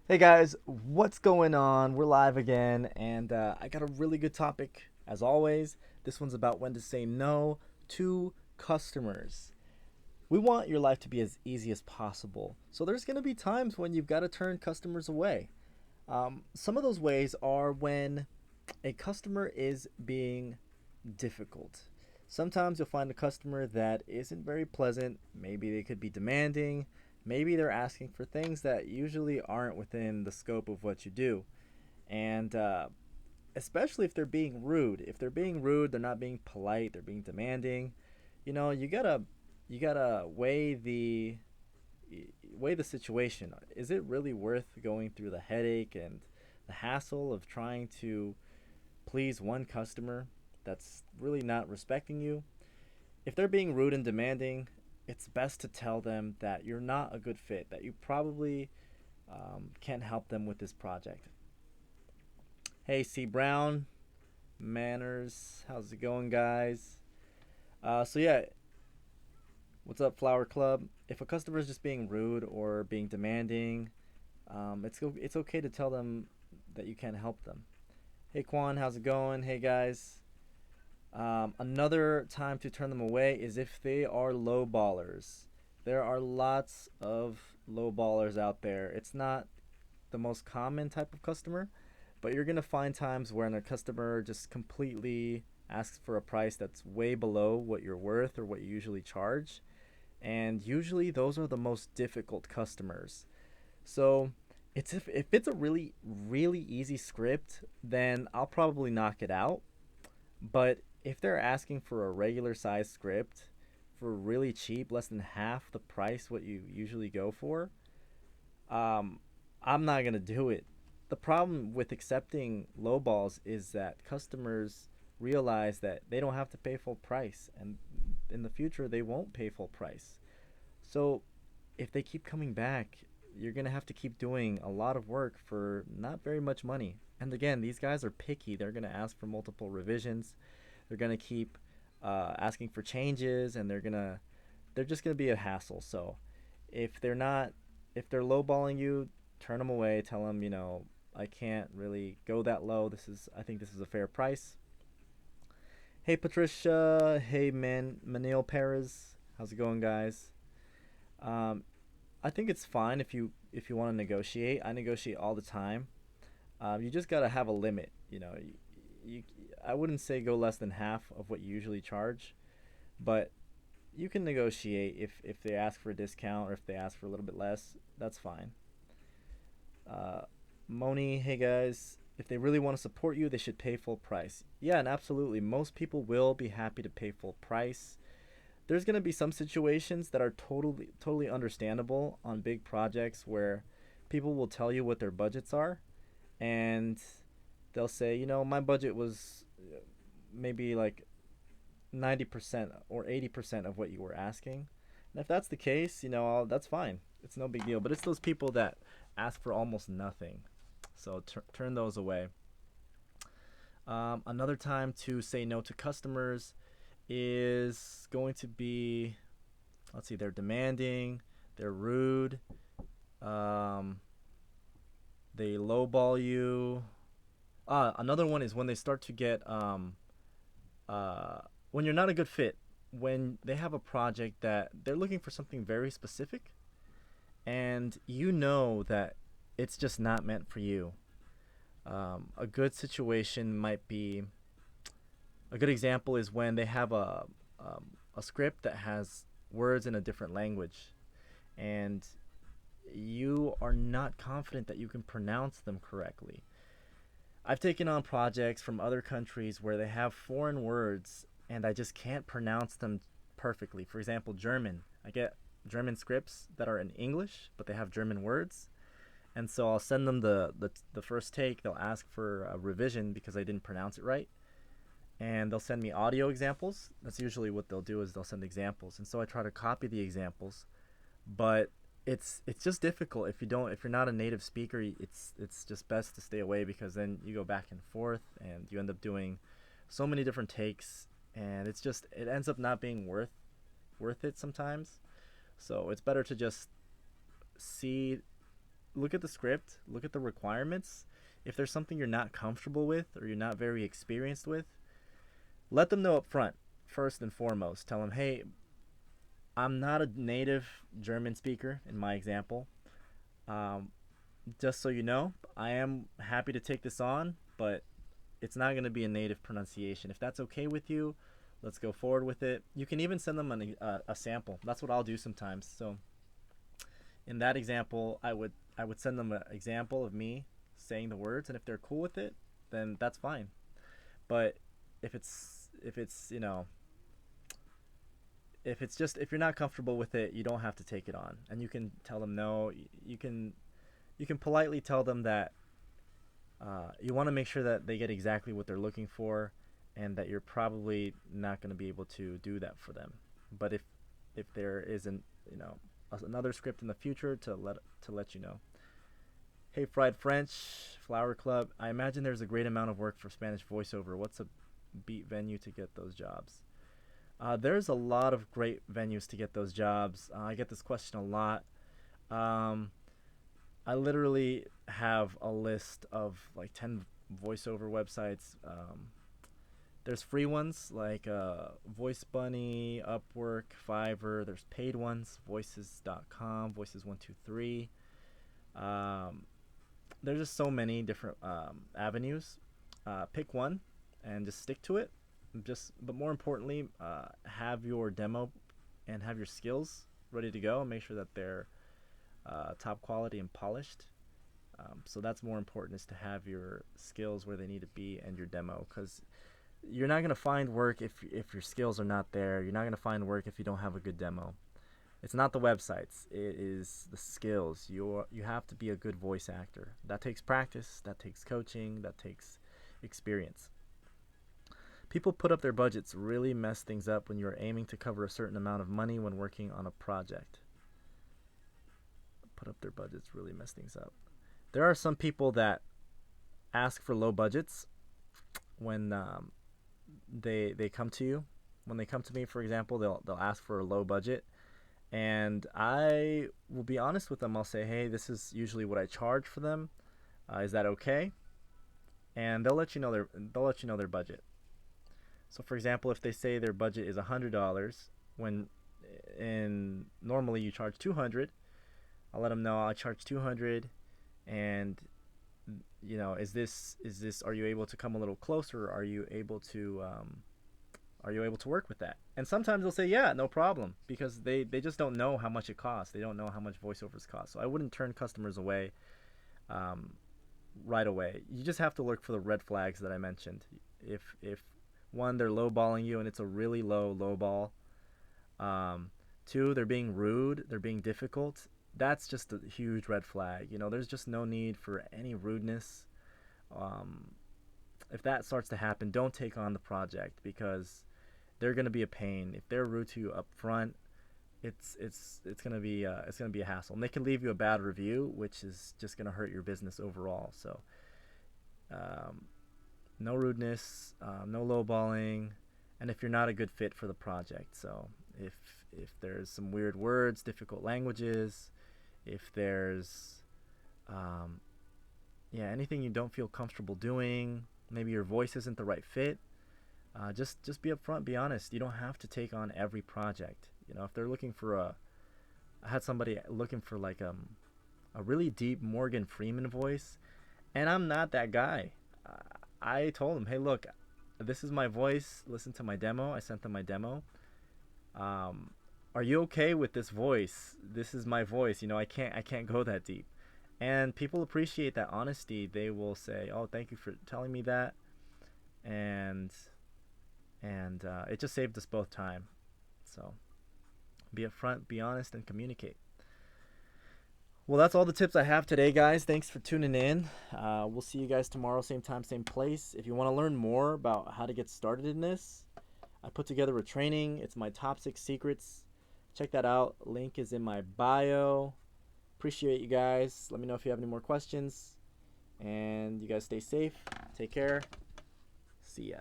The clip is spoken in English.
Hey guys, what's going on? We're live again, and I got a really good topic as always. This one's about when to say no to customers. We want your life to be as easy as possible, so there's going to be times when you've got to turn customers away. Some of those ways are when a customer is being difficult. Sometimes you'll find a customer that isn't very pleasant. Maybe they could be demanding. Maybe they're asking for things that usually aren't within the scope of what you do. And especially if they're being rude. If they're being rude, they're not being polite, they're being demanding. You gotta weigh the situation. Is it really worth going through the headache and the hassle of trying to please one customer that's really not respecting you? If they're being rude and demanding, it's best to tell them that you're not a good fit, that you probably can't help them with this project. Hey, C. Brown, Manners, how's it going, guys? Yeah, what's up, Flower Club? If a customer is just being rude or being demanding, it's okay to tell them that you can't help them. Hey, Quan, how's it going? Hey, guys. Another time to turn them away is if they are low ballers. There are lots of low ballers out there. It's not the most common type of customer, but you're going to find times when a customer just completely asks for a price that's way below what you're worth or what you usually charge. And usually those are the most difficult customers. So if it's a really easy script, then I'll probably knock it out. But if they're asking for a regular size script for really cheap, less than half the price what you usually go for, um, I'm not gonna do it. The problem with accepting lowballs is that customers realize that they don't have to pay full price, and in the future they won't pay full price. So if they keep coming back, you're gonna have to keep doing a lot of work for not very much money. And again, these guys are picky. They're gonna ask for multiple revisions. They're gonna keep asking for changes, and they're just gonna be a hassle. So if they're not if they're lowballing you, turn them away. Tell them, I can't really go that low. I think this is a fair price. Hey Patricia, hey Manil Perez, how's it going, guys? Um, I think it's fine if you want to negotiate. I negotiate all the time. You just gotta have a limit. You I wouldn't say go less than half of what you usually charge, but you can negotiate if they ask for a discount or if they ask for a little bit less. That's fine. Uh, Moni, hey guys, if they really want to support you, they should pay full price. Yeah, and absolutely, most people will be happy to pay full price. There's gonna be some situations that are totally understandable on big projects where people will tell you what their budgets are, and they'll say, my budget was maybe like 90% or 80% of what you were asking. And if that's the case, that's fine. It's no big deal. But it's those people that ask for almost nothing. So turn those away. Another time to say no to customers is going to be, let's see, they're demanding, they're rude, um, they lowball you. Another one is when they start to get uh, when you're not a good fit, when they have a project that they're looking for something very specific, and you know that it's just not meant for you. A good situation might be a good example is when they have a script that has words in a different language, and you are not confident that you can pronounce them correctly. I've taken on projects from other countries where they have foreign words and I just can't pronounce them perfectly. For example, German. I get German scripts that are in English, but they have German words. And so I'll send them the first take. They'll ask for a revision because I didn't pronounce it right. And they'll send me audio examples. That's usually what they'll do is they'll send examples. And so I try to copy the examples, but it's just difficult if you're not a native speaker. It's just best to stay away because then you go back and forth and you end up doing so many different takes, and it ends up not being worth it sometimes. So it's better to just see look at the script, look at the requirements. If there's something you're not comfortable with or you're not very experienced with, let them know up front. First and foremost, tell them, hey, I'm not a native German speaker in my example. Um, just so you know, I am happy to take this on, but it's not going to be a native pronunciation. If that's okay with you, let's go forward with it. You can even send them a sample. That's what I'll do sometimes. So in that example, I would send them an example of me saying the words, and if they're cool with it, then that's fine. But if it's if you're not comfortable with it, you don't have to take it on, and you can tell them no. You can politely tell them that you want to make sure that they get exactly what they're looking for, and that you're probably not going to be able to do that for them. But if there isn't, another script in the future to let you know. Hey, Fried French, Flower Club. I imagine there's a great amount of work for Spanish voiceover. What's a beat venue to get those jobs? There's a lot of great venues to get those jobs. I get this question a lot. Um, I literally have a list of like 10 voiceover websites. There's free ones like Voice Bunny, Upwork, Fiverr. There's paid ones, voices.com, voices123. Um, there's just so many different avenues. Pick one and just stick to it. But more importantly, have your demo and have your skills ready to go, and make sure that they're top quality and polished. So that's more important, is to have your skills where they need to be and your demo, because you're not gonna find work if your skills are not there. You're not gonna find work if you don't have a good demo. It's not the websites; it is the skills. You have to be a good voice actor. That takes practice. That takes coaching. That takes experience. People put up their budgets really mess things up when you're aiming to cover a certain amount of money when working on a project. Put up their budgets really mess things up. There are some people that ask for low budgets when they come to you. When they come to me, for example, they'll ask for a low budget, and I will be honest with them. I'll say, hey, this is usually what I charge for them. Is that okay? And they'll let you know their budget. So, for example, if they say their budget is $100, when in normally you charge 200, I'll let them know I charge 200, and is this are you able to come a little closer? Are you able to work with that? And sometimes they'll say, yeah, no problem, because they just don't know how much it costs. They don't know how much voiceovers cost. So I wouldn't turn customers away um, right away. You just have to look for the red flags that I mentioned. If one, they're lowballing you and it's a really low ball. Two, they're being rude, they're being difficult. That's just a huge red flag. There's just no need for any rudeness. Um, if that starts to happen, don't take on the project, because they're gonna be a pain. If they're rude to you up front, it's gonna be a hassle, and they can leave you a bad review, which is just gonna hurt your business overall. So um, no rudeness, no lowballing, and if you're not a good fit for the project. So if there's some weird words, difficult languages, if there's um, anything you don't feel comfortable doing, maybe your voice isn't the right fit, just be upfront, be honest. You don't have to take on every project. If they're looking for I had somebody looking for like a really deep Morgan Freeman voice, and I'm not that guy. I told him, hey, look, this is my voice. Listen to my demo. I sent them my demo. Um, are you okay with this voice? This is my voice. I can't go that deep. And people appreciate that honesty. They will say, oh, thank you for telling me that. And it just saved us both time. So be upfront, be honest, and communicate. Well, that's all the tips I have today, guys. Thanks for tuning in. We'll see you guys tomorrow, same time, same place. If you want to learn more about how to get started in this, I put together a training. It's my top 6 secrets. Check that out. Link is in my bio. Appreciate you guys. Let me know if you have any more questions. And you guys stay safe. Take care. See ya.